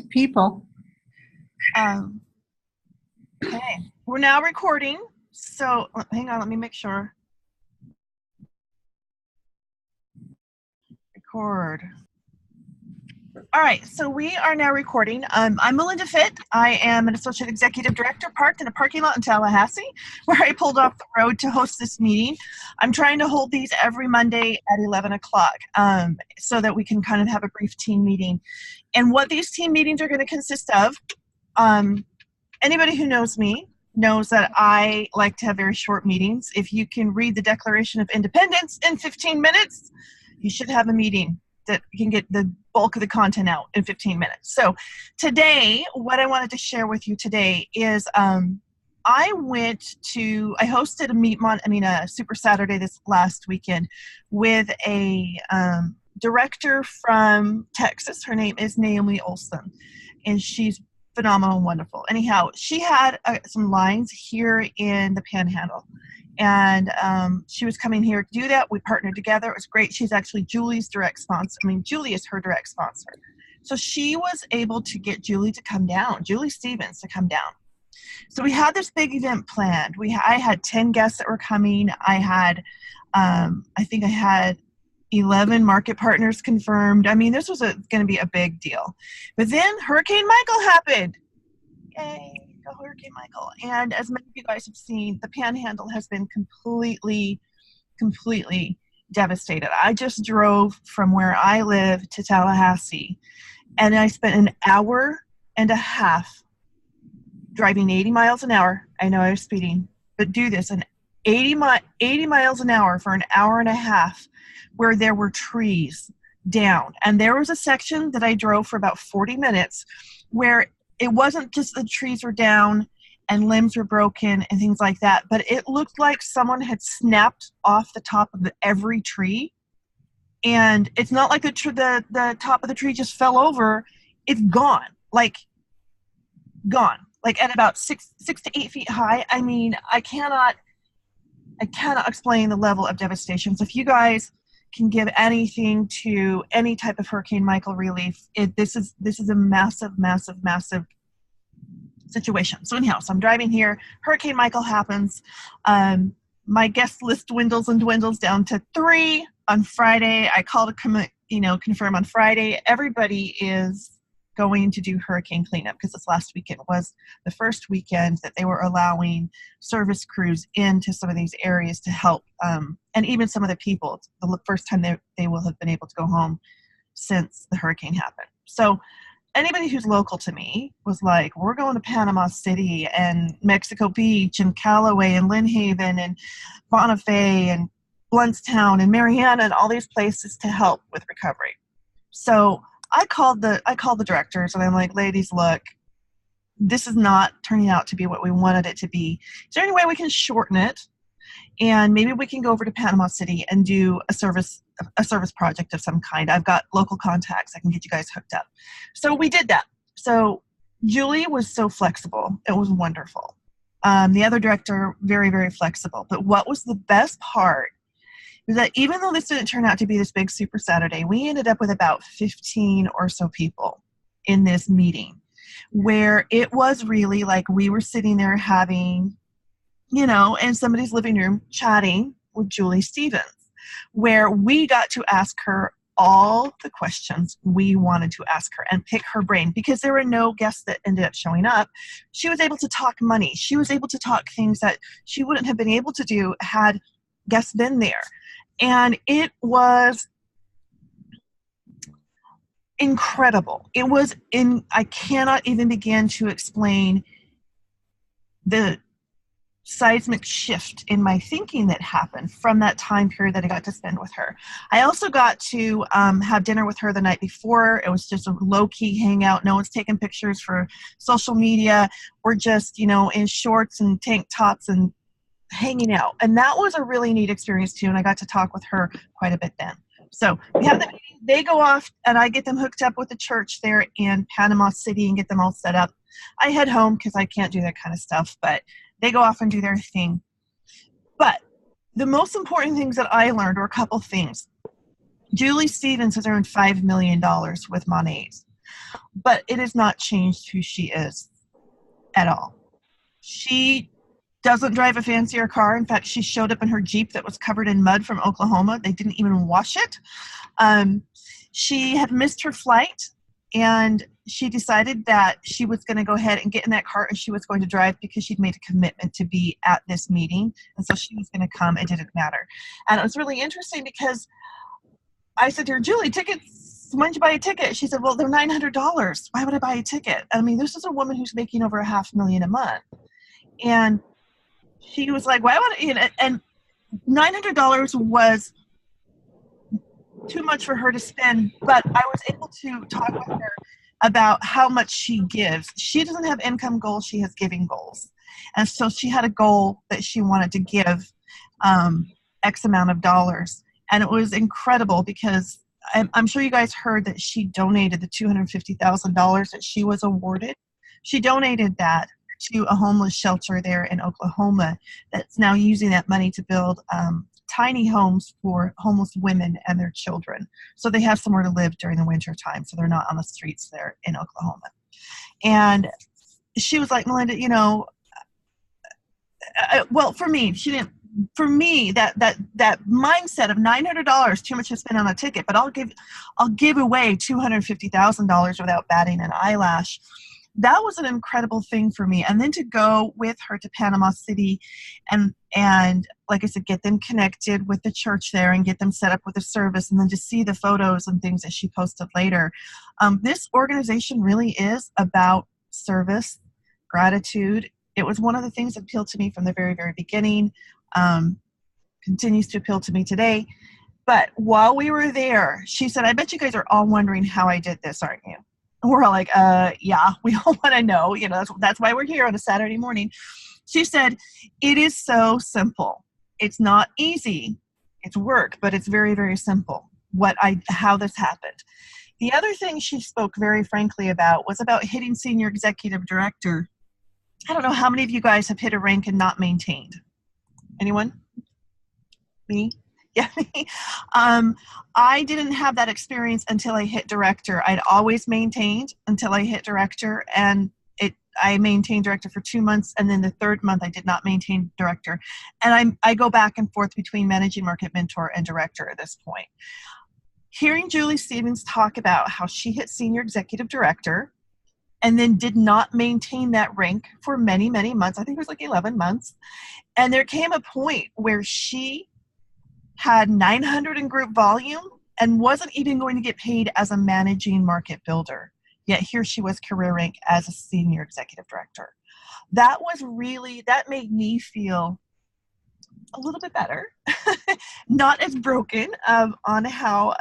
people. Um, okay, we're now recording. So hang on, let me make sure. Record. All right, so we are now recording. I'm Melinda Fitt. I am an Associate Executive Director parked in a parking lot in Tallahassee, where I pulled off the road to host this meeting. I'm trying to hold these every Monday at 11 o'clock so that we can kind of have a brief team meeting. And what these team meetings are going to consist of, anybody who knows me knows that I like to have very short meetings. If you can read the Declaration of Independence in 15 minutes, you should have a meeting that you can get the bulk of the content out in 15 minutes. So today, what I wanted to share with you today is I hosted a Super Saturday this last weekend with a director from Texas. Her name is Naomi Olson, and she's phenomenal and wonderful. Anyhow, she had some lines here in the Panhandle, and she was coming here to do that. We partnered together. It was great. She's actually Jewely's direct sponsor. Jewely is her direct sponsor. So she was able to get Jewely to come down, Jewely Stevens to come down. So we had this big event planned. I had 10 guests that were coming. I think I had 11 market partners confirmed. This was going to be a big deal. But then Hurricane Michael happened. Yay, go Hurricane Michael. And as many of you guys have seen, the Panhandle has been completely devastated. I just drove from where I live to Tallahassee, and I spent an hour and a half driving 80 miles an hour. I know I was speeding, but do this, 80 miles an hour for an hour and a half, where there were trees down. And there was a section that I drove for about 40 minutes where it wasn't just the trees were down and limbs were broken and things like that, but it looked like someone had snapped off the top of every tree. And it's not like the top of the tree just fell over. It's gone, gone, at about 6 to 8 feet high. I cannot explain the level of devastation. So if you guys can give anything to any type of Hurricane Michael relief, this is a massive situation. So anyhow, so I'm driving here. Hurricane Michael happens. My guest list dwindles down to 3 on Friday. I called to confirm on Friday. Everybody is going to do hurricane cleanup because this last weekend was the first weekend that they were allowing service crews into some of these areas to help, and even some of the people. It's the first time they will have been able to go home since the hurricane happened. So anybody who's local to me was like, we're going to Panama City and Mexico Beach and Callaway and Lynn Haven and Bonifay and Bluntstown and Mariana and all these places to help with recovery. So I called the directors, and I'm like, ladies, look, this is not turning out to be what we wanted it to be. Is there any way we can shorten it? And maybe we can go over to Panama City and do a service project of some kind. I've got local contacts. I can get you guys hooked up. So we did that. So Jewely was so flexible. It was wonderful. The other director, very, very flexible. But what was the best part is that even though this didn't turn out to be this big Super Saturday, we ended up with about 15 or so people in this meeting, where it was really like we were sitting there having, in somebody's living room chatting with Jewely Stevens, where we got to ask her all the questions we wanted to ask her and pick her brain, because there were no guests that ended up showing up. She was able to talk money. She was able to talk things that she wouldn't have been able to do had guests been there. And it was incredible. I cannot even begin to explain the seismic shift in my thinking that happened from that time period that I got to spend with her. I also got to have dinner with her the night before. It was just a low-key hangout. No one's taking pictures for social media. We're just, in shorts and tank tops and hanging out. And that was a really neat experience too. And I got to talk with her quite a bit then. So we have the meeting, they go off, and I get them hooked up with the church there in Panama City and get them all set up. I head home because I can't do that kind of stuff, but they go off and do their thing. But the most important things that I learned were a couple things. Jewely Stevens has earned $5 million with Monets. but it has not changed who she is at all. She doesn't drive a fancier car. In fact, she showed up in her Jeep that was covered in mud from Oklahoma. They didn't even wash it. She had missed her flight, and she decided that she was going to go ahead and get in that car and she was going to drive because she'd made a commitment to be at this meeting. And so she was going to come. It didn't matter. And it was really interesting because I said to her, Julie, tickets, why don't you buy a ticket? She said, well, they're $900. Why would I buy a ticket? I mean, this is a woman who's making over $500,000 a month. And she was like, why would I, you know, and $900 was too much for her to spend, but I was able to talk with her about how much she gives. She doesn't have income goals, she has giving goals. And so she had a goal that she wanted to give X amount of dollars. And it was incredible because I'm sure you guys heard that she donated the $250,000 that she was awarded. She donated that to a homeless shelter there in Oklahoma that's now using that money to build tiny homes for homeless women and their children. So they have somewhere to live during the winter time, so they're not on the streets there in Oklahoma. And she was like, Melinda, you know, well, for me, she didn't. For me, that mindset of $900, too much to spend on a ticket, but I'll give away $250,000 without batting an eyelash. That was an incredible thing for me. And then to go with her to Panama City and like I said, get them connected with the church there and get them set up with a service, and then to see the photos and things that she posted later. This organization really is about service, gratitude. It was one of the things that appealed to me from the very, very beginning. Continues to appeal to me today. But while we were there, she said, I bet you guys are all wondering how I did this, aren't you? And we're all like, yeah, we all want to know. You know, that's why we're here on a Saturday morning. She said, it is so simple. It's not easy. It's work, but it's very, very simple how this happened. The other thing she spoke very frankly about was about hitting senior executive director. I don't know how many of you guys have hit a rank and not maintained. Anyone? Me? Yeah. I didn't have that experience until I hit director. I'd always maintained until I hit director, and I maintained director for 2 months, and then the third month I did not maintain director. And I go back and forth between managing market mentor and director at this point. Hearing Julie Stevens talk about how she hit senior executive director and then did not maintain that rank for many, many months. I think it was like 11 months. And there came a point where she had 900 in group volume and wasn't even going to get paid as a managing market builder. Yet here she was career rank as a senior executive director. That made me feel a little bit better, not as broken on how,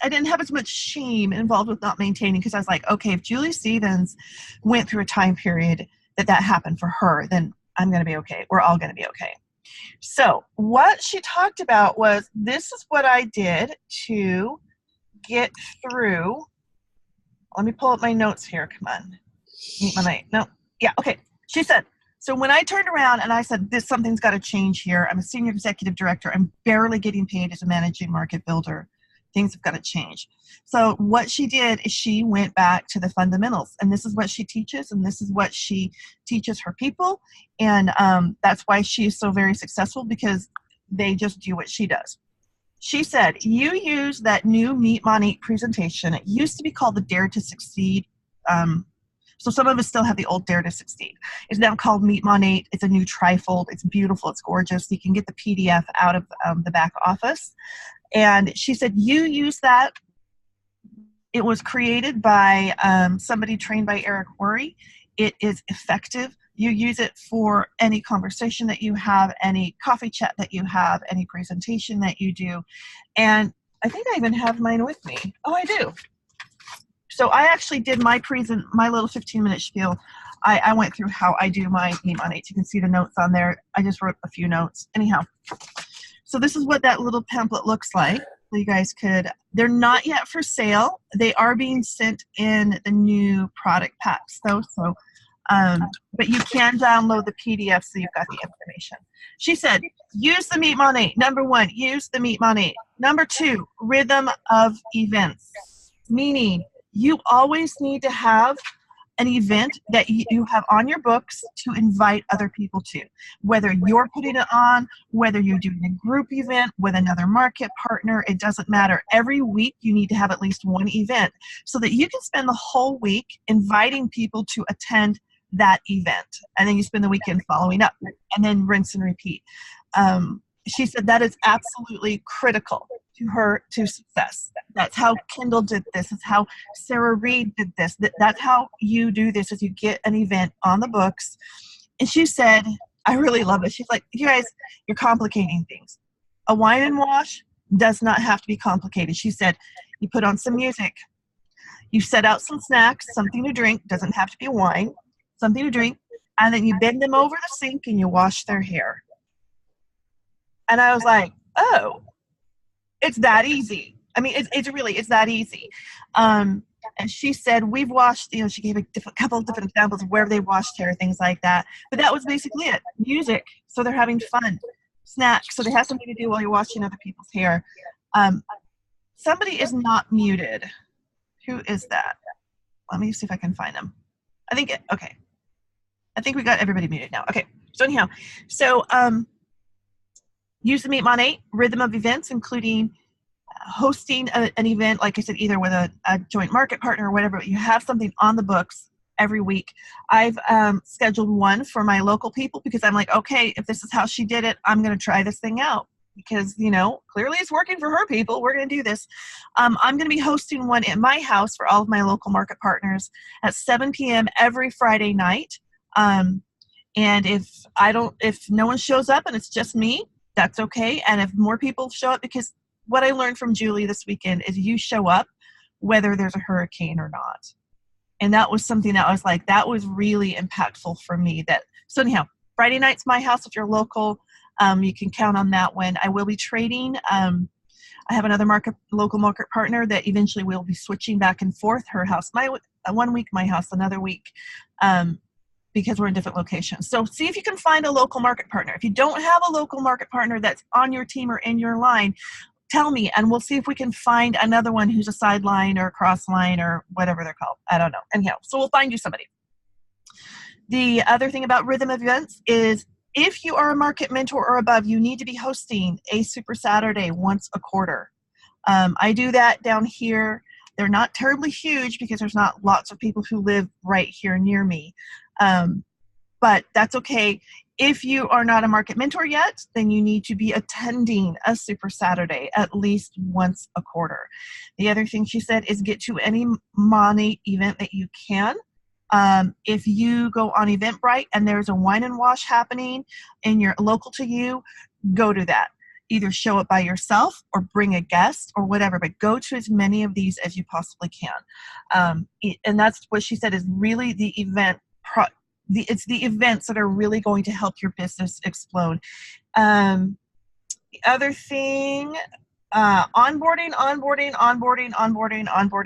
I didn't have as much shame involved with not maintaining, because I was like, okay, if Julie Stevens went through a time period that happened for her, then I'm going to be okay. We're all going to be okay. So what she talked about was, this is what I did to get through. Let me pull up my notes here. Come on. Meet my mate. No. Yeah. Okay. She said, so when I turned around and I said, something's got to change here. I'm a senior executive director. I'm barely getting paid as a managing market builder. Things have got to change. So what she did is she went back to the fundamentals, and this is what she teaches, and this is what she teaches her people. And that's why she is so very successful, because they just do what she does. She said, you use that new Meet Money presentation. It used to be called the Dare to Succeed. So some of us still have the old Dare to Succeed. It's now called Meet Money. It's a new trifold. It's beautiful. It's gorgeous. You can get the PDF out of the back office. And she said, you use that. It was created by somebody trained by Eric Worre. It is effective. You use it for any conversation that you have, any coffee chat that you have, any presentation that you do. And I think I even have mine with me. Oh, I do. So I actually did my little 15-minute spiel. I went through how I do my Meet Money. You can see the notes on there. I just wrote a few notes. Anyhow. So this is what that little pamphlet looks like. You guys they're not yet for sale. They are being sent in the new product packs though. So, but you can download the PDF so you've got the information. She said, use the Meet Money. Number 1, use the Meet Money. Number 2, rhythm of events. meaning you always need to have an event that you have on your books to invite other people to, whether you're putting it on, whether you're doing a group event with another market partner, it doesn't matter. Every week you need to have at least one event so that you can spend the whole week inviting people to attend that event, and then you spend the weekend following up, and then rinse and repeat. She said that is absolutely critical to her to success. That's how Kendall did this. It's how Sarah Reed did this. That's how you do this, is you get an event on the books. And she said, I really love it. She's like, you guys, you're complicating things. A wine and wash does not have to be complicated. She said, you put on some music. You set out some snacks, something to drink, doesn't have to be wine, something to drink, and then you bend them over the sink and you wash their hair. And I was like, oh, it's that easy. I mean, it's that easy. And she said, we've washed, she gave a couple of different examples of where they washed hair, things like that. But that was basically it. Music, so they're having fun. Snacks, so they have something to do while you're washing other people's hair. Somebody is not muted. Who is that? Let me see if I can find them. Okay. I think we got everybody muted now. Okay, so anyhow, use the Meet Monate rhythm of events, including hosting an event, like I said, either with a joint market partner or whatever. But you have something on the books every week. I've scheduled one for my local people because I'm like, okay, if this is how she did it, I'm going to try this thing out because, clearly it's working for her people. We're going to do this. I'm going to be hosting one at my house for all of my local market partners at 7 p.m. every Friday night. And if no one shows up and it's just me, that's okay. And if more people show up, because what I learned from Jewely this weekend is you show up whether there's a hurricane or not. And that was something that I was like, that was really impactful for me. So anyhow, Friday night's my house. If you're local, you can count on that one. I will be trading. I have another local market partner that eventually we'll be switching back and forth. Her house, 1 week, my house another week. Because we're in different locations. So see if you can find a local market partner. If you don't have a local market partner that's on your team or in your line, tell me, and we'll see if we can find another one who's a sideline or a cross line or whatever they're called. I don't know. Anyhow, so we'll find you somebody. The other thing about rhythm events is if you are a market mentor or above, you need to be hosting a Super Saturday once a quarter. I do that down here. They're not terribly huge because there's not lots of people who live right here near me. But that's okay. If you are not a market mentor yet, then you need to be attending a Super Saturday at least once a quarter. The other thing she said is get to any Monate event that you can. If you go on Eventbrite and there's a wine and wash happening and you're local to you, go to that. Either show up by yourself or bring a guest or whatever, but go to as many of these as you possibly can. And that's what she said is really the event. It's the events that are really going to help your business explode. The other thing, onboarding.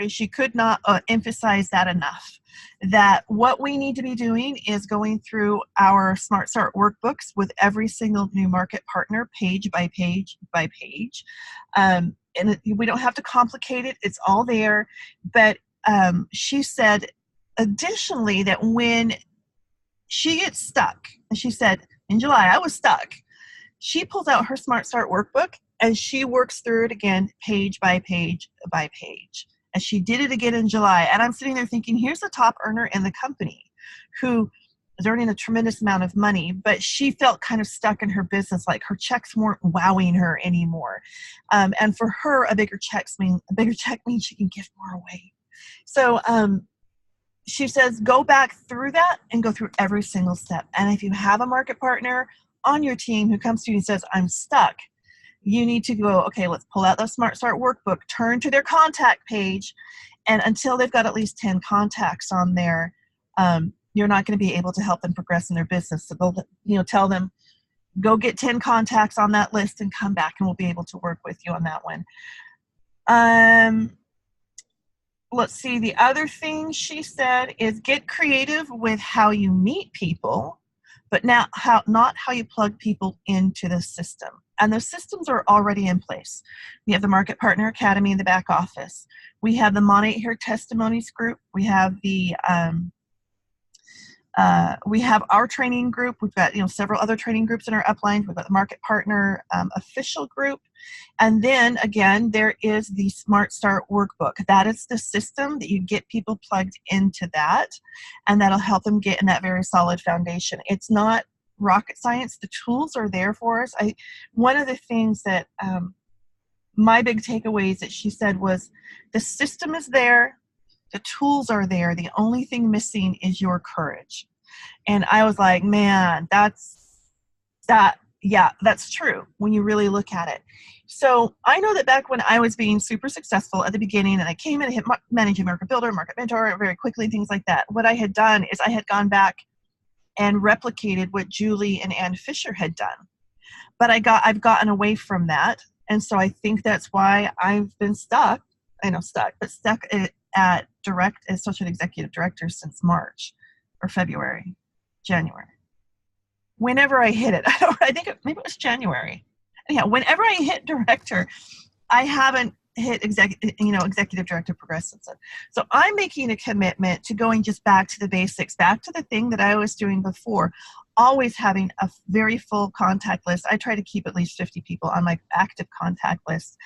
She could not emphasize that enough. That what we need to be doing is going through our Smart Start workbooks with every single new market partner, page by page by page. And we don't have to complicate it. It's all there. But she said, additionally, that when she gets stuck, and she said, in July, I was stuck. She pulls out her Smart Start workbook and she works through it again, page by page by page. And she did it again in July. And I'm sitting there thinking, here's a top earner in the company who is earning a tremendous amount of money, but she felt kind of stuck in her business, like her checks weren't wowing her anymore. And for her, a bigger check means she can give more away. So she says, go back through that and go through every single step. And if you have a market partner on your team who comes to you and says, I'm stuck, you need to go, okay, let's pull out the Smart Start workbook, turn to their contact page, and until they've got at least 10 contacts on there, you're not going to be able to help them progress in their business. So they'll, tell them, go get 10 contacts on that list and come back and we'll be able to work with you on that one. Let's see, the other thing she said is get creative with how you meet people, but not how you plug people into the system. And those systems are already in place. We have the Market Partner Academy in the back office. We have the Monate Here Testimonies group. We have our training group. We've got several other training groups in our upline. We've got the Market Partner official group. And then again, there is the Smart Start workbook. That is the system that you get people plugged into that, and that'll help them get in that very solid foundation. It's not rocket science. The tools are there for us. One of the things that my big takeaways that she said was, the system is there, the tools are there, the only thing missing is your courage. And I was like, man, that's true when you really look at it. So I know that back when I was being super successful at the beginning, and I came in and hit Managing Market Builder, Market Mentor very quickly, things like that, what I had done is I had gone back and replicated what Jewely and Ann Fisher had done. But I've gotten away from that. And so I think that's why I've been stuck at Direct as Associate Executive Director since March or February, January. Whenever I hit it, I think maybe it was January. Anyhow, whenever I hit Director, I haven't hit Executive Director Progressive. So I'm making a commitment to going just back to the basics, back to the thing that I was doing before, always having a very full contact list. I try to keep at least 50 people on my active contact list.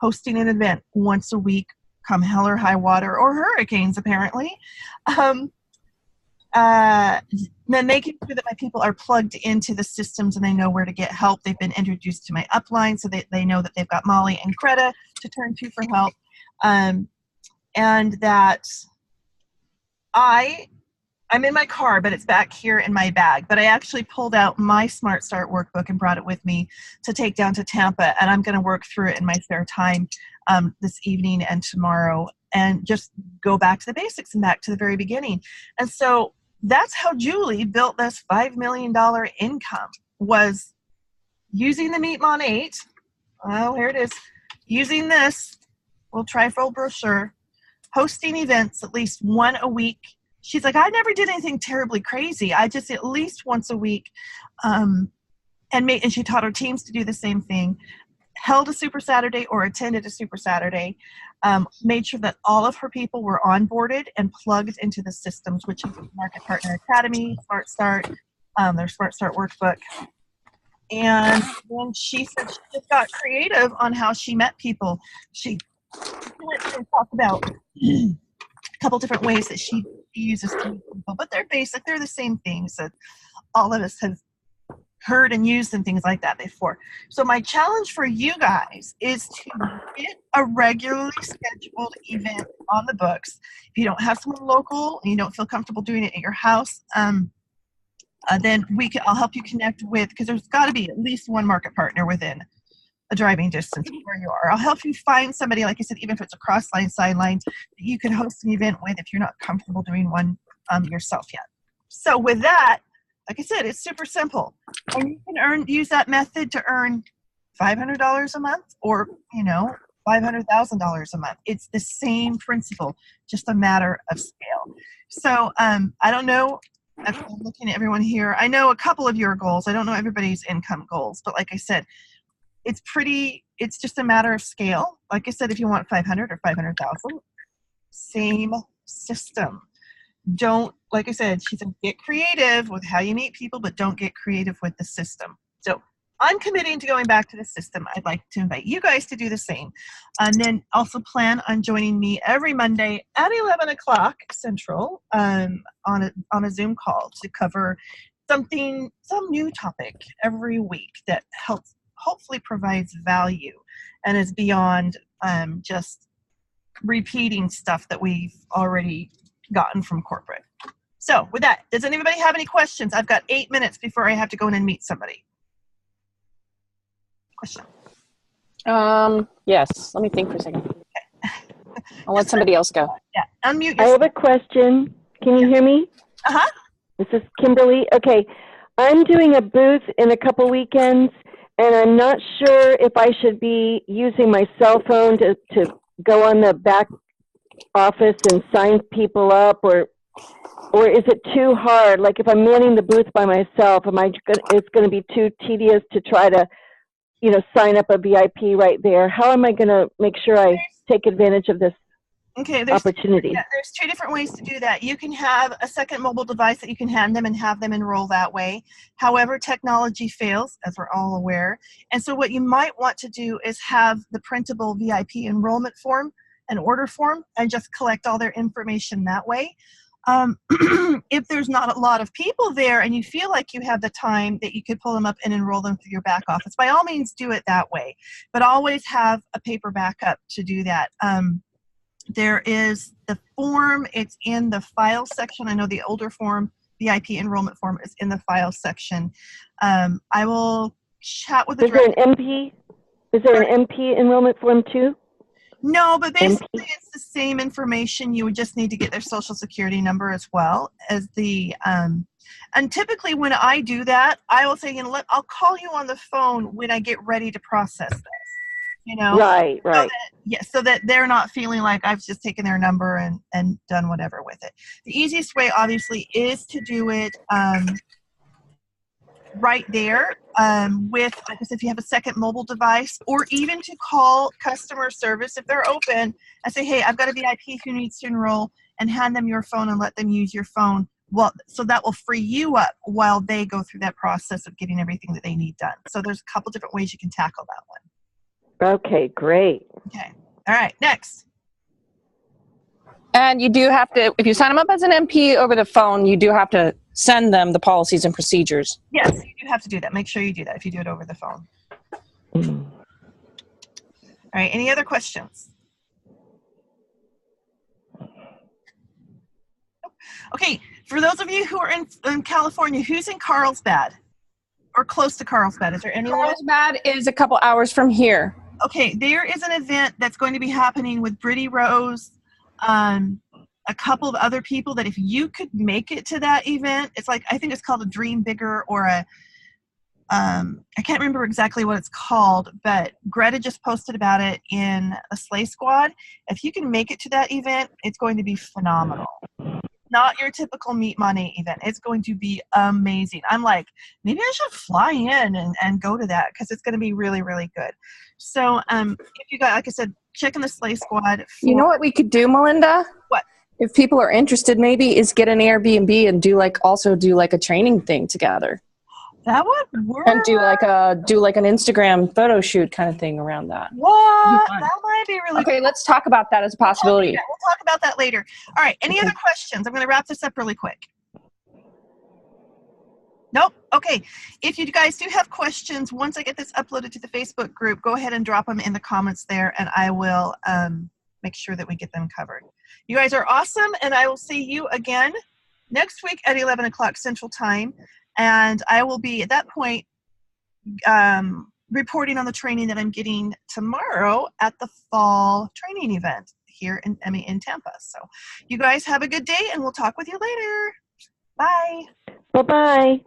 Hosting an event once a week, come hell or high water, or hurricanes apparently. Then making sure that my people are plugged into the systems and they know where to get help. They've been introduced to my upline, so they know that they've got Molly and Greta to turn to for help. And that I'm in my car, but it's back here in my bag. But I actually pulled out my Smart Start workbook and brought it with me to take down to Tampa, and I'm going to work through it in my spare time this evening and tomorrow, and just go back to the basics and back to the very beginning. And so that's how Jewely built this $5 million income, was using the Meet Mon 8. Oh, here it is. Using this little trifold brochure, hosting events at least one a week. She's like, I never did anything terribly crazy. I just at least once a week. And she taught her teams to do the same thing. Held a Super Saturday or attended a Super Saturday, made sure that all of her people were onboarded and plugged into the systems, which is Market Partner Academy, Smart Start, their Smart Start workbook. And then she said she just got creative on how she met people. She went and talked about a couple different ways that she uses to meet people, but they're basic. They're the same things that all of us have heard and used and things like that before. So my challenge for you guys is to get a regularly scheduled event on the books. If you don't have someone local and you don't feel comfortable doing it at your house, then I'll help you connect with, because there's got to be at least one market partner within a driving distance of where you are. I'll help you find somebody, like I said, even if it's a cross-line, sideline, that you can host an event with if you're not comfortable doing one yourself yet. So with that, like I said, it's super simple. And you can use that method to earn $500 a month or, $500,000 a month. It's the same principle, just a matter of scale. So I don't know, if I'm looking at everyone here, I know a couple of your goals. I don't know everybody's income goals, but like I said, it's just a matter of scale. Like I said, if you want 500 or 500,000, same system. Like I said, she said, get creative with how you meet people, but don't get creative with the system. So I'm committing to going back to the system. I'd like to invite you guys to do the same. And then also plan on joining me every Monday at 11 o'clock Central on a Zoom call to cover some new topic every week that hopefully provides value and is beyond just repeating stuff that we've already gotten from corporate. So with that, does anybody have any questions? I've got 8 minutes before I have to go in and meet somebody. Question? Yes, let me think for a second. Okay. I'll let somebody else go. Yeah, unmute yourself. I have a question. Can you hear me? Uh-huh. This is Kimberly. Okay, I'm doing a booth in a couple weekends, and I'm not sure if I should be using my cell phone to go on the back office and sign people up, or is it too hard? Like if I'm manning the booth by myself, it's going to be too tedious to try to sign up a VIP right there? How am I going to make sure I take advantage of this opportunity? There's two different ways to do that. You can have a second mobile device that you can hand them and have them enroll that way. However, technology fails, as we're all aware. And so what you might want to do is have the printable VIP enrollment form, an order form, and just collect all their information that way. If there's not a lot of people there and you feel like you have the time that you could pull them up and enroll them through your back office, by all means do it that way. But always have a paper backup to do that. There is the form. It's in the file section. I know the older form, VIP enrollment form, is in the file section. I will chat with the director. Is there an MP enrollment form too? No, but basically it's the same information. You would just need to get their social security number as well as the, and typically when I do that, I will say, I'll call you on the phone when I get ready to process this, Right. So that they're not feeling like I've just taken their number and done whatever with it. The easiest way, obviously, is to do it right there with, like I said, if you have a second mobile device, or even to call customer service if they're open and say, hey, I've got a VIP who needs to enroll, and hand them your phone and let them use your phone. Well, so that will free you up while they go through that process of getting everything that they need done. So there's a couple different ways you can tackle that one. Okay, great. Okay. All right, next. And you do have to, if you sign them up as an MP over the phone, you do have to send them the policies and procedures. Yes, you do have to do that. Make sure you do that if you do it over the phone. All right, any other questions? Okay, for those of you who are in California, who's in Carlsbad or close to Carlsbad? Is there anyone? Carlsbad is a couple hours from here. Okay, there is an event that's going to be happening with Brittany Rose, a couple of other people that if you could make it to that event, it's like, I think it's called a Dream Bigger or I can't remember exactly what it's called, but Greta just posted about it in a Slay Squad. If you can make it to that event, it's going to be phenomenal. Not your typical Meet Money event. It's going to be amazing. I'm like, maybe I should fly in and go to that because it's going to be really, really good. So if you got, like I said, check in the Slay Squad. You know what we could do, Melinda? What? If people are interested, maybe is get an Airbnb and also do like a training thing together. That would work. And do like an Instagram photo shoot kind of thing around that. What? That might be really Okay, let's talk about that as a possibility. We'll talk about that later. All right, any other questions? I'm going to wrap this up really quick. Nope. Okay. If you guys do have questions, once I get this uploaded to the Facebook group, go ahead and drop them in the comments there, and I will make sure that we get them covered. You guys are awesome, and I will see you again next week at 11 o'clock Central Time. And I will be, at that point, reporting on the training that I'm getting tomorrow at the fall training event here in Tampa. So you guys have a good day, and we'll talk with you later. Bye. Bye-bye.